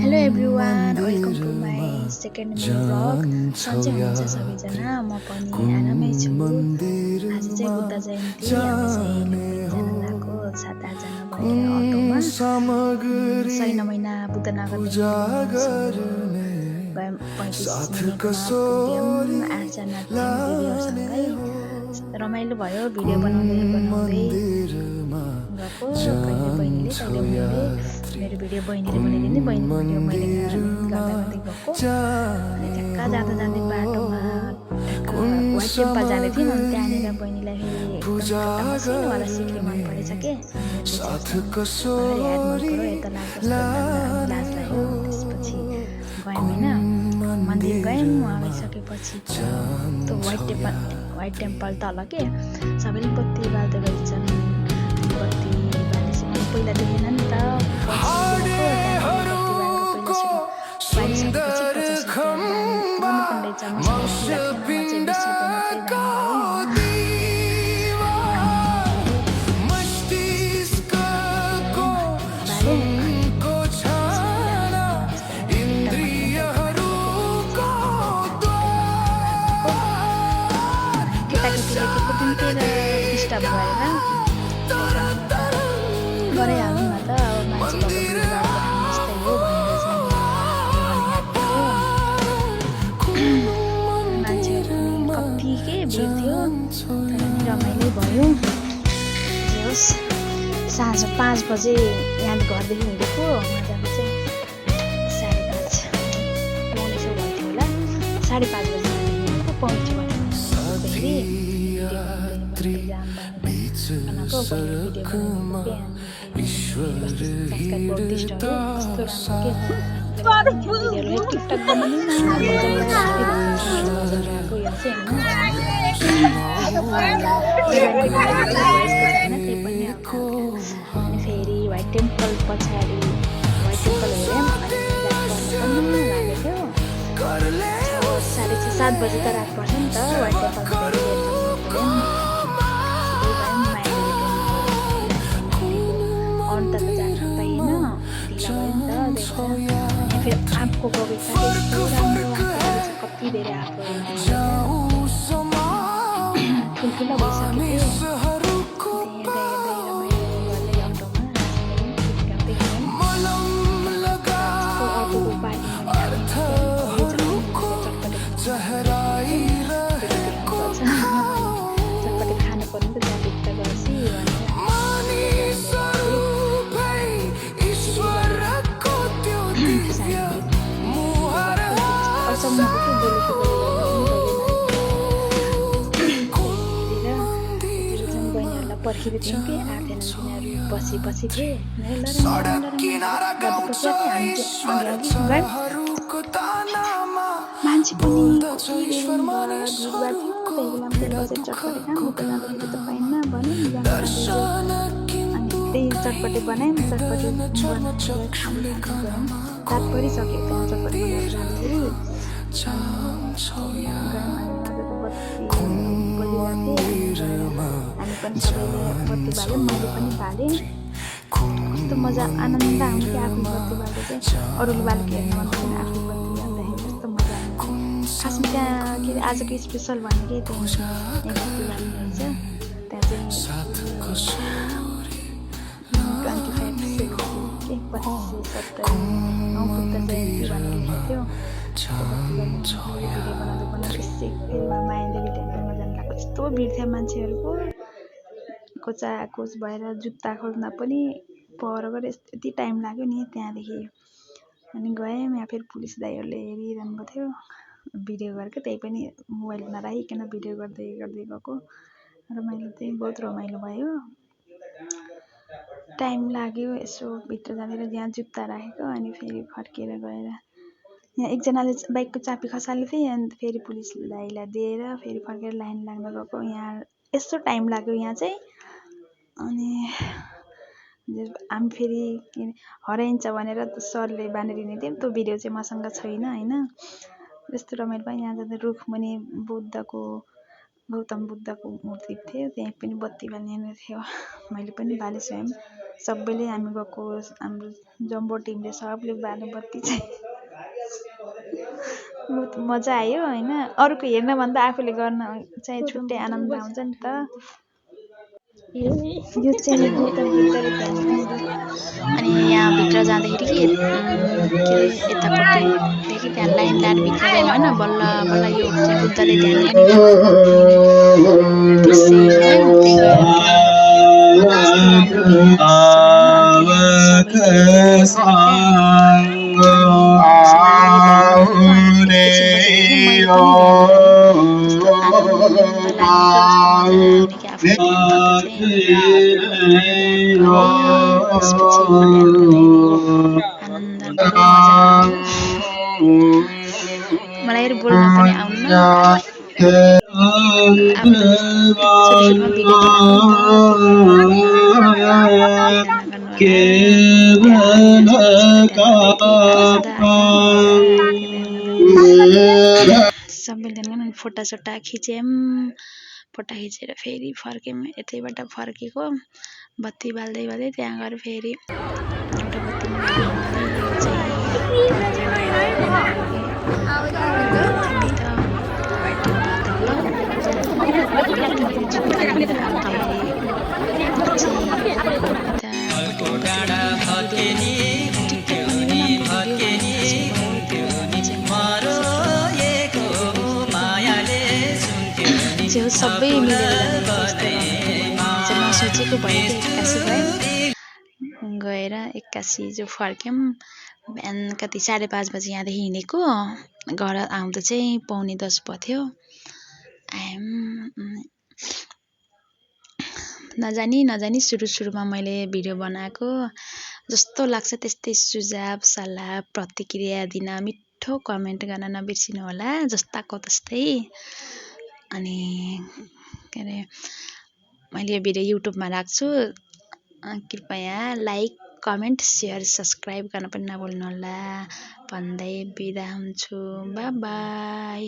Hello everyone, welcome to my मन्दिरमा second mini vlog. सन्चै जान्छौ हुनुहुन्छ याद सबैजना, म पनि कुन आरामै छु। आज चाहिँ मन्दिरमा बुद्ध जयन्ती, हामी चाहिँ जाने हो 5 जना गएको, 7-8 जना भएर कुन अटोमा सामग्री सैनमैना बुद्धनगरदेखि पूजा लिनुसम्म गर्ने गयौँ। 35 साथ मिनेटमा पुग्यौँ। कसोरी 8 जना थियौँ लाने दिदीहरूसँगै। हो रमाइलो भयो, भिडियो कुन बनाउँदै मन्दिरमा गएको। कहिले बहिनीले, जान्छौ कहिले मैले। यात्री मेरो भिडियो बहिनीले कुन बनाइदिने, बहिनीको भिडियो मैले मन्दिरमा गर्दा गर्दै गएको। अनि जाने ठ्याक्क हो जाँदै बाटोमा ठ्याक्क कुन व्हाइट टेम्पल जाँदै थियौँ। अनि सामग्री त्यहाँनिर बहिनीलाई फेरि एकदम पूजा खुट्टा मसिनोवाला सिक्री मन गर्ने परेछ के। अनि साथ त्यसपछि भर्खर याद मन कसोरी पऱ्यो, यता लाज कस्तो अनि लाज लाने लाग्यो। हो त्यसपछि गयौँ कुन होइन, मन्दिर गयौँ। वहाँ मन्दिरमा गइसकेपछि त त्यो जान्छौ याद व्हाइट टेम्पल तल के सबैले बत्ती बाल्दै रहेछन्। बत्ती बालिसकेपछि पहिला देखेन नि त, पछि देखेको। त्यहाँदेखि बत्ती बालेर पहिला सुरु बालिसकेपछि 50 रुपियाँ दान गर्नुपर्ने रहेछ। मसँग खुला थिएन, म चाहिँ 20 रुपियाँ मात्रै दान गरेँ होइन। मस्तिष्कको बालेँ अनि सुनको छाना यस्तो खुट्टा इन्द्रियहरूको केटाकेटीले के कुदिन्थेर डिस्टर्ब गरेर गराइहाल्नु न त। अब मान्छे भएको भिडभाडको ठाउँ यस्तै हो भनेर चाहिँ मान्छेहरू पनि कति के भिड थियो, तर नि रमाइलो भयो। जे होस्, साँझ 5 बजे यहाँ घरदेखि हिँडेको, मजाको चाहिँ 5:30 पाउनेछौँ भन्थ्यो होला। 5:30 बजी हिँडेको, पाउँछु भने फेरि भिडियो बनाउँदै जाँदा बनाएको भिडियो बनाइदिएको टिकटक बनाउनु न अनि फेरि व्हाइट टेम्पल पछाडि व्हाइट टेम्पल हेऱ्यौँ। अनि लागेको थियो 6:30-7 बजी त रात पर्छ नि त व्हाइट टेम्पल अरू त जान पाइएन, ढिला भयो नि त। त्यही फेरि आँपको बगैँचा यस्तो राम्रो आँपको बगैँचा, कति धेरै आँपहरू ठुल्ठुलो भइसकेको थियो। हेर्दै हेर्दै रमाइलो गर्दै अटोमा गाउँदै गयौँ। अटोको पार्किङ चटपटे खानु पर्ने त त्यहाँ भित्र गएपछि बहिनीहरूलाई पर्खिँदै थियौँ कि आएन, तिनीहरू पछि थिए। मान्छे पनि भिडभाड थियो। त्यही बेला पनि बजेट चटपटे खाऊँ, उता जाँदाखेरि त पाइन्न भन्यो नि अनि त्यही चटपटे बनायौँ। चटपटे रात परिसक्यो त्यहाँ चटपटे बनाएर जाँदाखेरि। हामी पनि सबैले बत्ती बाल्यौँ, मैले पनि बालेँ। कस्तो मजा आनन्द आउँथ्यो आफूले बत्ती बाल्दा चाहिँ। अरूले बालेको हेर्न मन पर्दैन, आफूले बत्ती बाल्दाखेरि कस्तो मजा आउँथ्यो। खासमा त्यहाँ के अरे आजको स्पेसल भनेकै त्यही बत्ती बाल्ने रहेछ। त्यहाँ चाहिँ 25 के 25-70 बुद्ध जयन्ती भनेको थियो। भिडियो बनाउँदै फेरि मायादेवी टेम्पलमा जानु लाग्यो। यस्तो भिड थियो मान्छेहरूको, कोच भएर जुत्ता खोज्दा पनि पर गएर यति टाइम लाग्यो नि त्यहाँदेखि। अनि गएँ, यहाँ फेरि पुलिस दाइहरूले हेरिरहनु भएको थियो भिडियो गरेको। त्यही पनि मोबाइल नराखिकन भिडियो गर्दै गएको। रमाइलो चाहिँ बहुत रमाइलो भयो। टाइम लाग्यो यसो भित्र जाँदैन, यहाँ जुत्ता राखेको। अनि फेरि फर्केर गएर यहाँ एकजनाले बाइकको चाबी खसाल्दै थिएँ। अनि फेरि पुलिस दाइलाई दिएर फेरि फर्केर लाइन लाग्न गएको। यहाँ यस्तो टाइम लाग्यो यहाँ चाहिँ। अनि हामी फेरि हराइन्छ भनेर सरले बाँडेर हिँडेको थियौँ। त्यो भिडियो चाहिँ मसँग छैन होइन। यस्तो रमाइलो भयो। यहाँ जाँदा रुखमुनि गौतम बुद्धको मूर्ति थियो, त्यहीँ पनि बत्ती बाल्ने थियो। मैले पनि बालेँ स्वयं। सबैले हामी गएको हाम्रो जम्बो टिमले सबले बाल्ने बत्ती चाहिँ बहुत मजा आयो होइन। अरूको हेर्नभन्दा आफूले गर्न चाहिँ छुट्टै आनन्द आउँछ नि त। यो चाहिँ बोतलभित्र ध्यान दिँदै अनि यहाँभित्र जाँदाखेरि के अरे यतापट्टिदेखि त्यहाँ लाइन लाएर भित्र जानु भएन, बल्ल बल्ल यो चाहिँ बुद्धले ध्यान गर्ने ठाउँ त्यसै भयो। त्यही गएर कस्तो राम्रो देखिरहेको मलाई बोल्न पनि आउन्न, सुरुमा भिडियो सबैजना फोटा खिच्यौँ। फोटा खिचेर फेरि फर्क्यौँ। यतैबाट फर्केको बत्ती बाल्दै बाल्दै त्यहाँ गएर फेरि एउटा बत्तीमा सबै मिलेर नसोचेको भयो एक्कासी भयो। गएर एक्कासी जो फर्क्यौँ। बिहान कति 5:30 बजी यहाँदेखि हिँडेको, घर आउँदा चाहिँ 9:45 बज्यो। नजानी सुरुमा मैले भिडियो बनाएको जस्तो लाग्छ त्यस्तै सुझाव सल्लाह प्रतिक्रिया दिन, मिठो कमेन्ट गर्न नबिर्सिनु होला, जस्ताको तस्तै। अनि के अरे मैले यो भिडियो युट्युबमा राख्छु, कृपया लाइक कमेन्ट सेयर सब्सक्राइब गर्न पनि नभुल्नु होला भन्दै बिदा हुन्छु। By by.